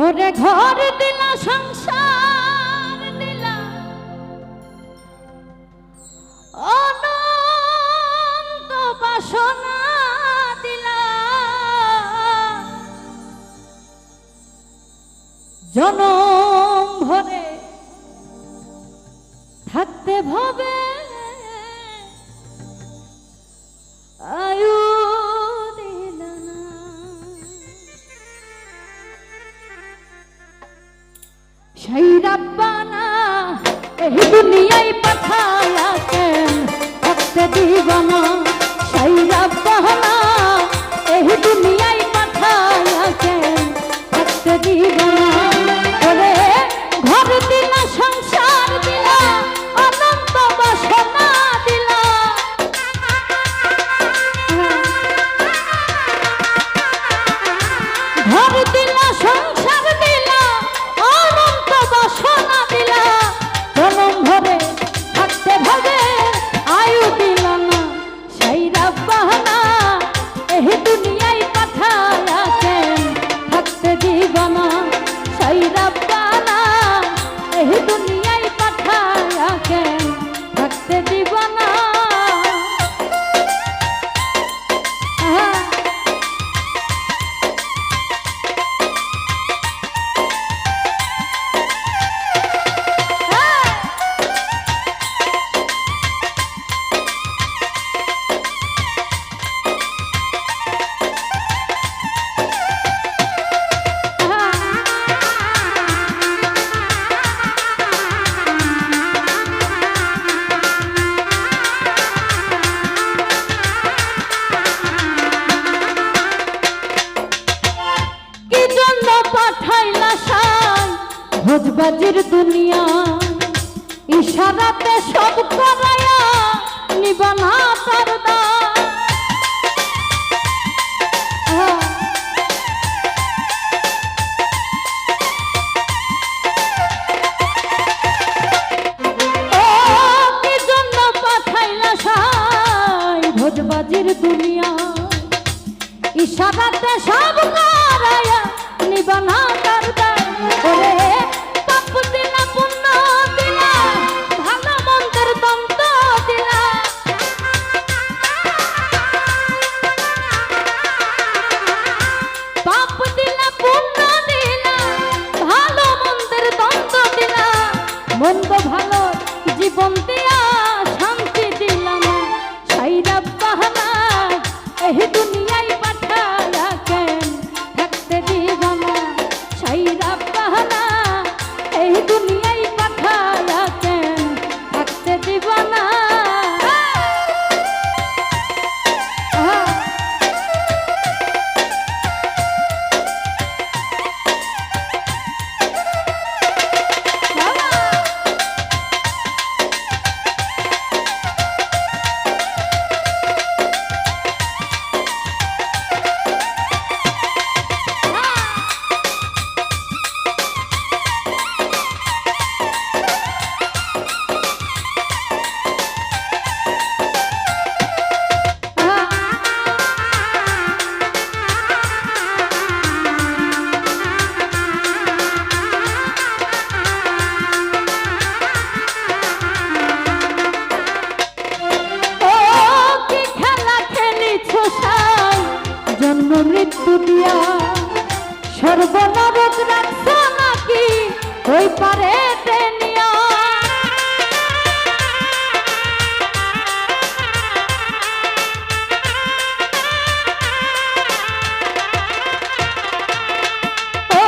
ওরে ঘর দিলা সংসার দিলা অনন্ত বাসনা দিলা জনম ভরে থাকতে ভবে আয়ু দিলা না। সেই রাব্বানা এই দুনিয়ায় পাঠায়া কেন থাকতে দিবানা। সেই রাব্বানা এই দুনিয়ায় পাঠায়া কেন থাকতে দিবানা। ওরে ঘর দিলা সংসার দিলা অনন্ত বাসনা দিলা ঘর দিলা সংসার দিলা অনন্ত বাসনা দিলা জনম ভরে থাকতে ভাবে আয়ু দিলা না। সেই রাব্বানা এই দুনিয়ায় পাঠায়া কেন থাকতে দিবানা। সেই রাব্বানা এই দুনিয়ায় পাঠায়া কেন থাকতে দিবানা। ভোজবাজির দুনিয়া ইশারাতে সব করায়া নিবানা তার দান। কি জন্য পাঠাইলা সাই ভোজবাজির দুনিয়া ইশারাতে সব করায়া নিবানা তার দান। ওরে পাপ দিলা পুণ্য দিলা ভালো মন্দের দ্বন্দ্ব দিলা পাপ দিলা পুণ্য দিলা ভালো মন্দের দ্বন্দ্ব দিলা মন্দ ভালো জীবন দিয়া শান্তি দিলা না। সেই রাব্বানা এই দুনিয়ায় পাঠায়া কেন থাকতে দিবানা। সেই রাব্বানা এই দুনিয়ায় পাঠায়া কেন থাকতে দিবানা। জন্ম মৃত্যু দিয়া সর্বনরক রাখছ নাকি ওই পারে টেনিয়া। ও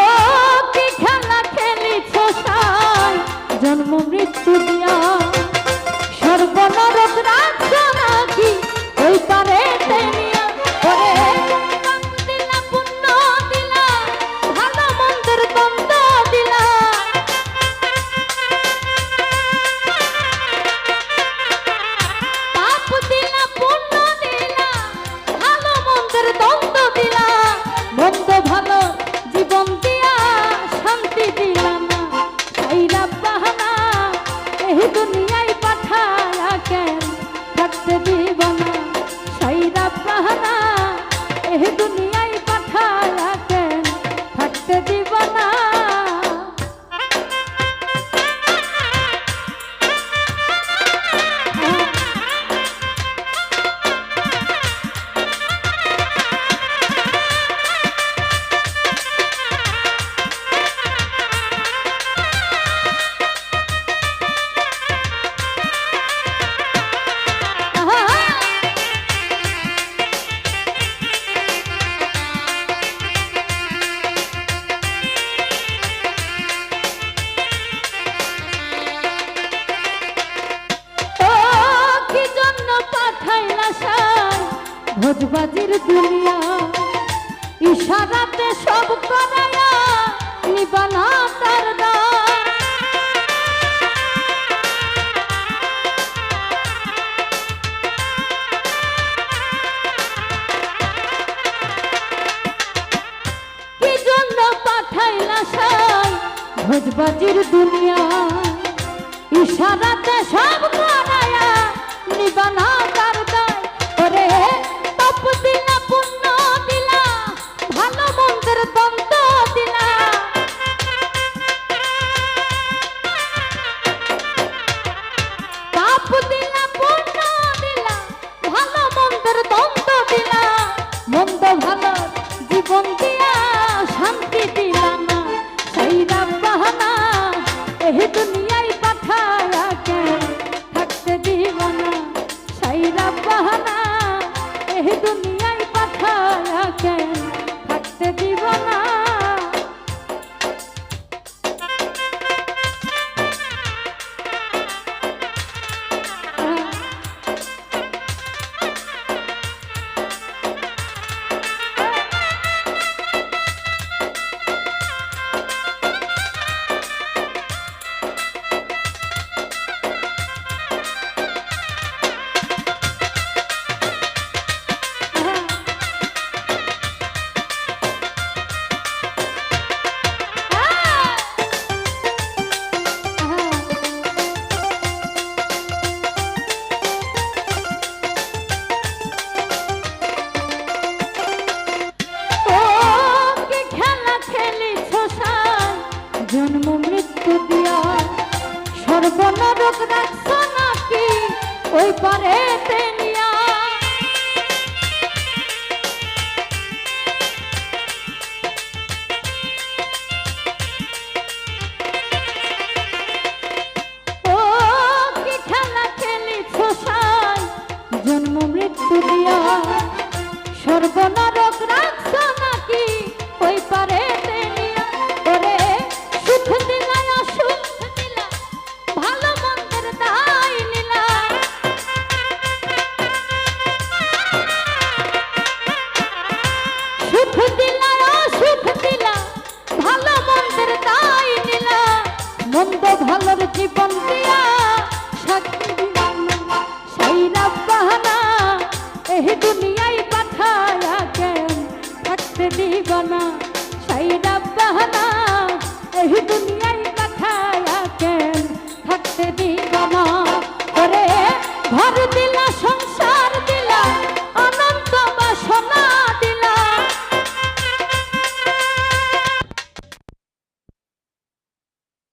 কি খেলা খেলিছ সাই জন্ম মৃত্যু দিয়া সর্বনরক রাখছ নাকি ওই পারে টেনিয়া। মন্দ ভালো জীবন দিয়া শান্তি দিলা না। সেই রাব্বানা এই দুনিয়ায় পাঠায়া কেন থাকতে দিবানা। সেই রাব্বানা এই দুনিয়ায় পাঠায়া কেন থাকতে দিবানা। সব করায়া নিবানা তার দায়। কি জন্য পাঠাইলা সাই ভোজবাজির দুনিয়া, ইশারাতে সব করায়া নিবানা তার দায়। ওরে তপ দিলা পুণ্য দিলা ভালো মন্দের দ্বন্দ্ব দিলা, তপ দিলা পুণ্য দিলা ভালো মন্দের দ্বন্দ্ব দিলা, মন্দ ভালো জীবন দিয়া শান্তি দিলা না। সেই বাহানা এই দুনিয়ায় পাঠায়া কে থাকতে দিব না, সেই বাহানা এই দুনিয়ায় পাঠায়া কে থাকতে দিব না। জন্ম মৃত্যু দিয়া সর্বনরক রাখছ নাকি ওই পারে